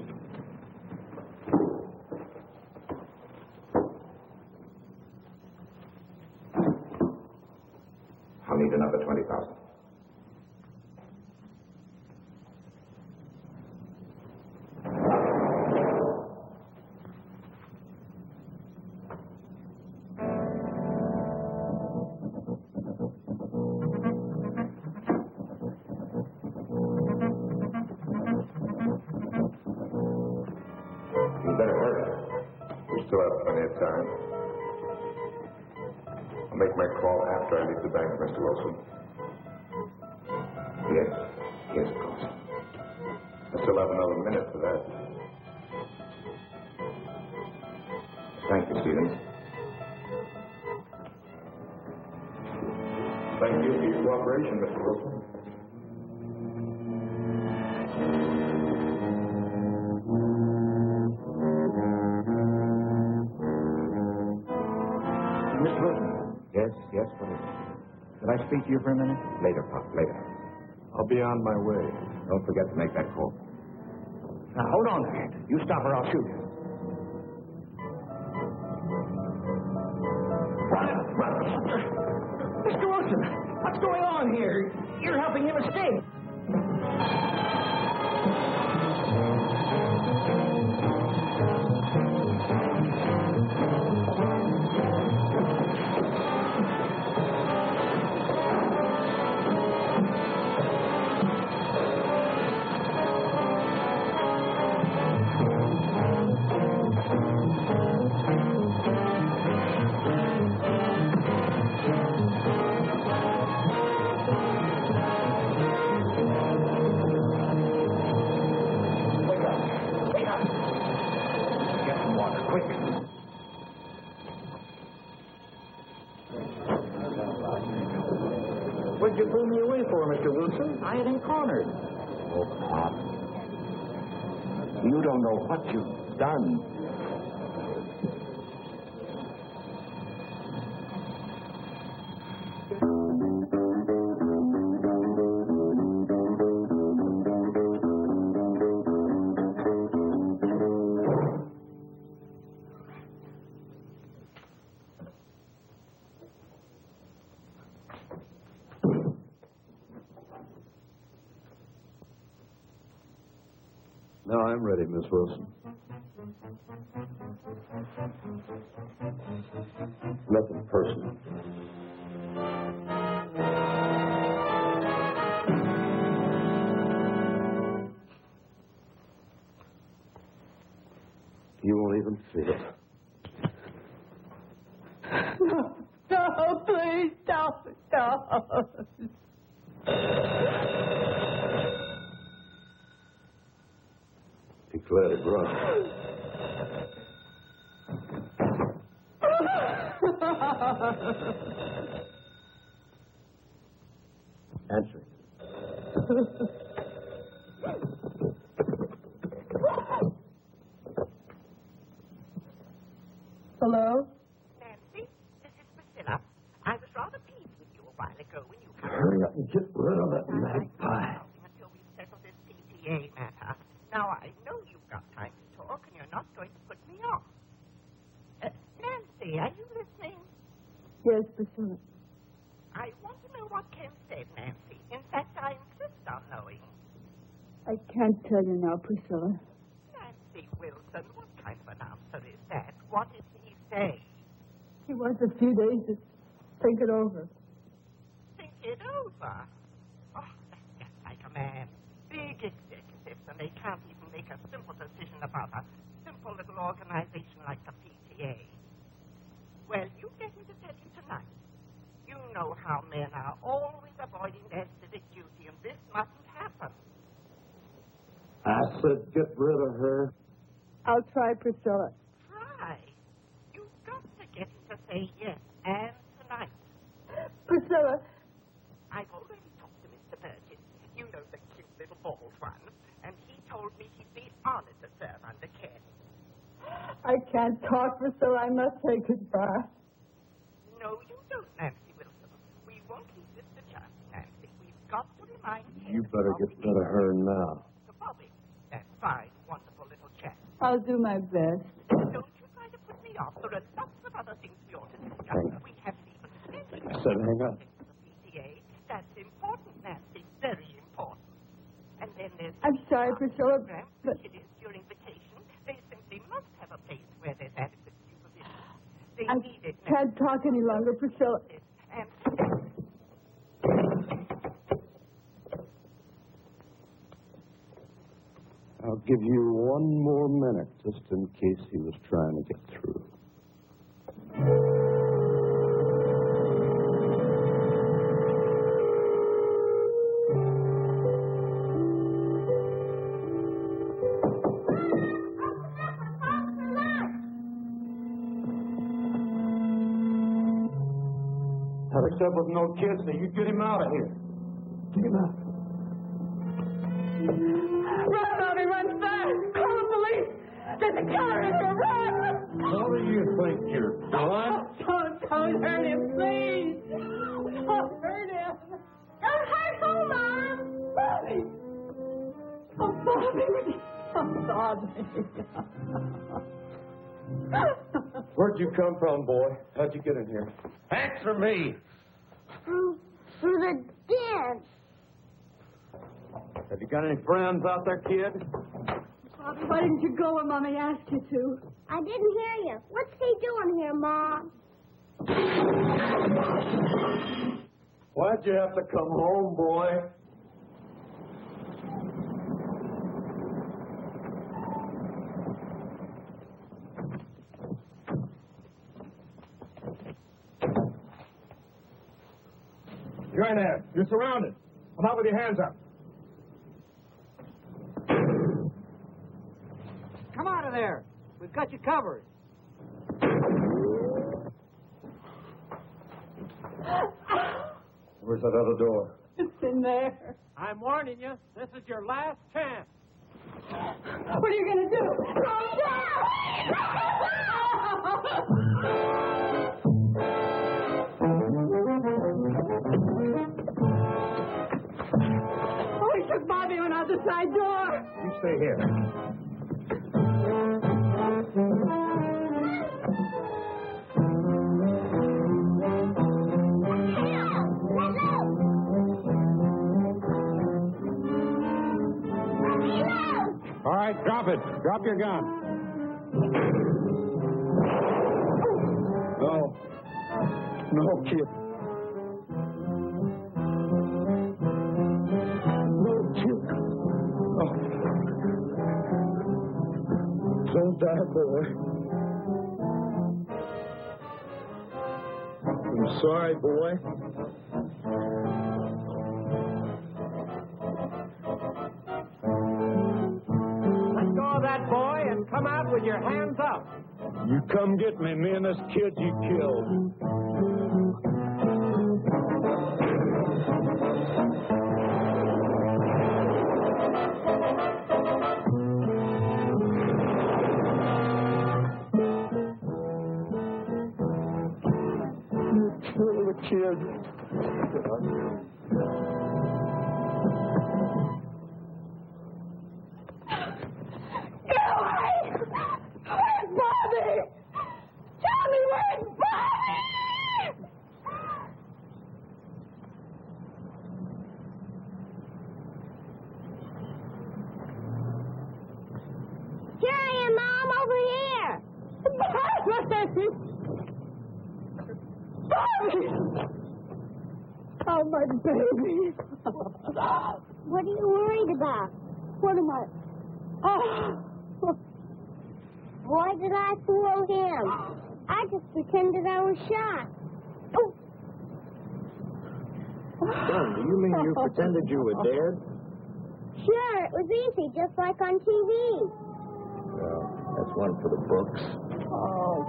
I'll need another 20,000. still have plenty of time. I'll make my call after I leave the bank, Mr. Wilson. Yes, yes, of course. I still have another minute for that. Thank you, Stevens. Thank you for your cooperation, Mr. Wilson. Mr. Wilson. Yes, what is it? Could I speak to you for a minute? Later, Pop, later. I'll be on my way. Don't forget to make that call. Now, hold on there. You stop or I'll shoot you. Mr. Wilson, what's going on here? You're helping him escape. What'd you pull me away for, Mr. Wilson? I had him cornered. Oh, Pop. You don't know what you've done. Now I'm ready, Miss Wilson. Nothing personal. You won't even see it. No, please don't. Declared it wrong. Answer it. Hello? Nancy, this is Priscilla. I was rather pleased with you a while ago when you came. Hurry up and get rid of that magpie. Until we settle this PTA matter. Now, I know you've got time to talk, and you're not going to put me off. Nancy, are you listening? Yes, Priscilla. I want to know what Ken said, Nancy. In fact, I insist on knowing. I can't tell you now, Priscilla. Nancy Wilson, what kind of an answer is that? What did he say? He wants a few days to think it over. Think it over? Oh, that's just like a man. Big executives, and they can't even make a simple decision about a simple little organization like the PTA. Well, you get me to tell you tonight. You know how men are always avoiding their civic duty, and this mustn't happen. I said get rid of her. I'll try, Priscilla. Try. You've got to get him to say yes, and tonight. Priscilla, I've already talked to Mr. Burgess. You know, the cute little bald one. And he told me he'd be honored to serve under Ken. I can't talk, Priscilla. I must say goodbye. No, you don't, Nancy Wilson. We won't leave this to chance, Nancy. We've got to remind Ken. You better get rid of her now. To Bobby. That fine, wonderful little chap. I'll do my best. Don't you try to put me off. There are lots of other things we ought to discuss. We haven't even mentioned I said hang up. the PTA. That's important, Nancy. Very important. And then there's... I'm sorry, Priscilla, program, but which it is during vacation. They simply must have a place where there's adequate supervision. They I need it. can't talk any longer, Priscilla. And I'll give you one more minute just in case he was trying to get through. Except with no kids, so you get him out of here. Get him out. Run, Bobby, run fast! Call the police! There's a killer in here, run! What do you think you're doing? Don't hurt him, please! Don't hurt him! Don't hurt who, Mom? Bobby! Oh, Bobby! Oh, Bobby! Where'd you come from, boy? How'd you get in here? Answer me. Through the dance. Have you got any friends out there, kid? Bobby, why didn't you go when Mommy asked you to? I didn't hear you. What's he doing here, Mom? Why'd you have to come home, boy? You're in there. You're surrounded. Come out with your hands up. Come out of there. We've got you covered. Where's that other door? It's in there. I'm warning you, this is your last chance. What are you going to do? Oh, he took Bobby on out the side door. You stay here. All right, drop it. Drop your gun. No. No, kid. No, kid. Oh. Don't die, boy. I'm sorry, boy. That boy and come out with your hands up. You come get me and this kid you killed. You killed the kid. Oh, my baby. What are you worried about? What am I? Oh. Why did I fool him? I just pretended I was shot. Oh. Son, do you mean you pretended you were dead? Sure, it was easy, just like on TV. Well, that's one for the books. Oh,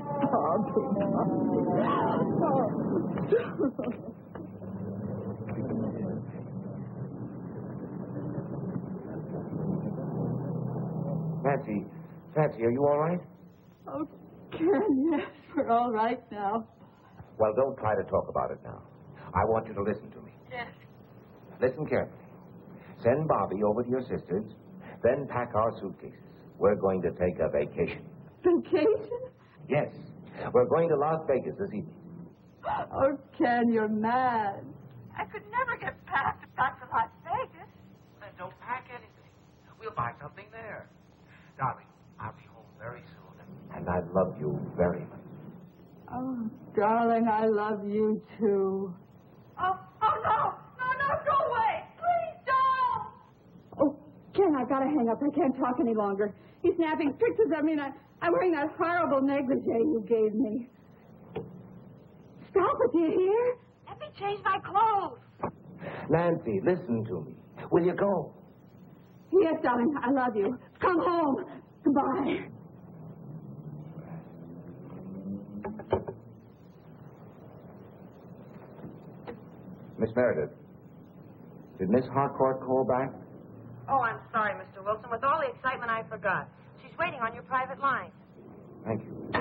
Bobby. Patsy, are you all right? Oh, Ken, yes, we're all right now. Well, don't try to talk about it now. I want you to listen to me. Yes. Listen carefully. Send Bobby over to your sister's, then pack our suitcases. We're going to take a vacation. Vacation? Yes. We're going to Las Vegas this evening. Oh, Ken, you're mad. I could never get back to Las Vegas. Then don't pack anything. We'll buy something there. Darling, I'll be home very soon. And I love you very much. Oh, darling, I love you, too. Oh, no, go away. Please don't. Oh, Ken, I've got to hang up. I can't talk any longer. He's snapping pictures of me, and I'm wearing that horrible negligee you gave me. Stop it, do you hear? Let me change my clothes. Nancy, listen to me. Will you go? Yes, darling, I love you. Come home. Goodbye. Miss Meredith, did Miss Harcourt call back? Oh, I'm sorry, Mr. Wilson. With all the excitement, I forgot. She's waiting on your private line. Thank you.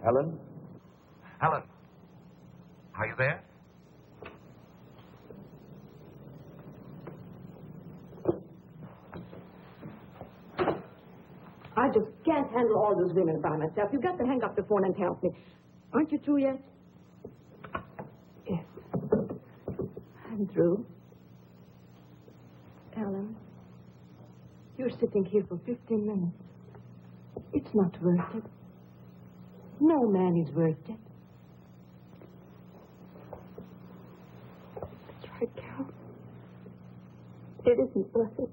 Helen? Helen, are you there? I just can't handle all those women by myself. You've got to hang up the phone and help me. Aren't you through yet? Yes. I'm through. Ellen, you're sitting here for 15 minutes. It's not worth it. No man is worth it. That's right, Carol. It isn't worth it.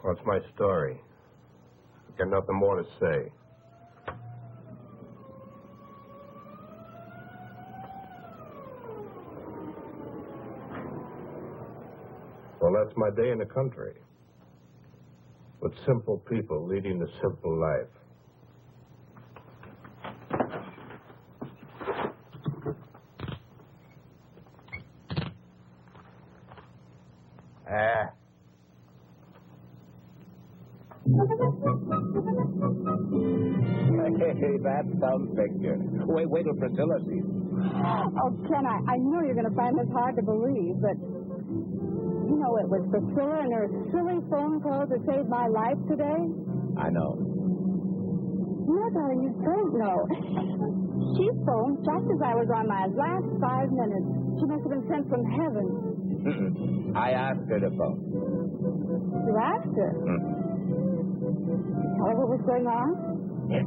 What's my story? Got nothing more to say. Well, that's my day in the country. With simple people leading a simple life. Hey, that's some picture. Wait till Priscilla sees it. Oh, Ken, I know you're going to find this hard to believe, but you know it was Priscilla and her silly phone call that saved my life today? I know. No, darling, you don't know. She phoned just as I was on my last 5 minutes. She must have been sent from heaven. I asked her to phone. You asked her? Tell her what was going on? Yes.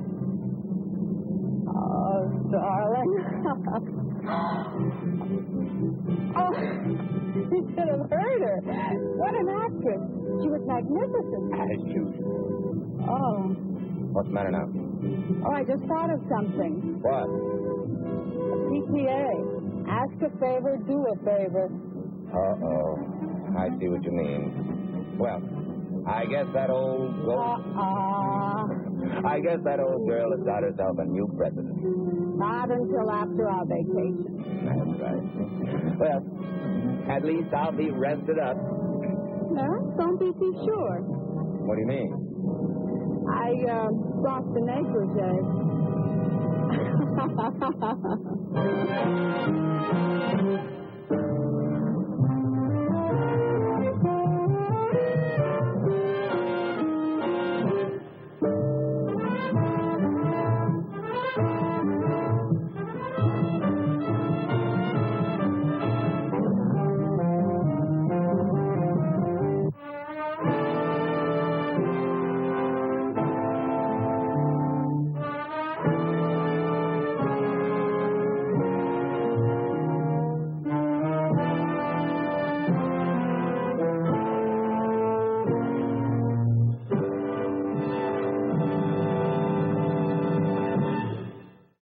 Oh, darling. Oh, you should have heard her. What an actress. She was magnificent. As usual. Oh. What's the matter now? Oh, I just thought of something. What? PTA. Ask a favor, do a favor. Uh-oh. I see what you mean. Well, I guess that old I guess that old girl has got herself a new president. Not until after our vacation. That's right. Well, at least I'll be rested up. No, don't be too sure. What do you mean? I brought the negligee.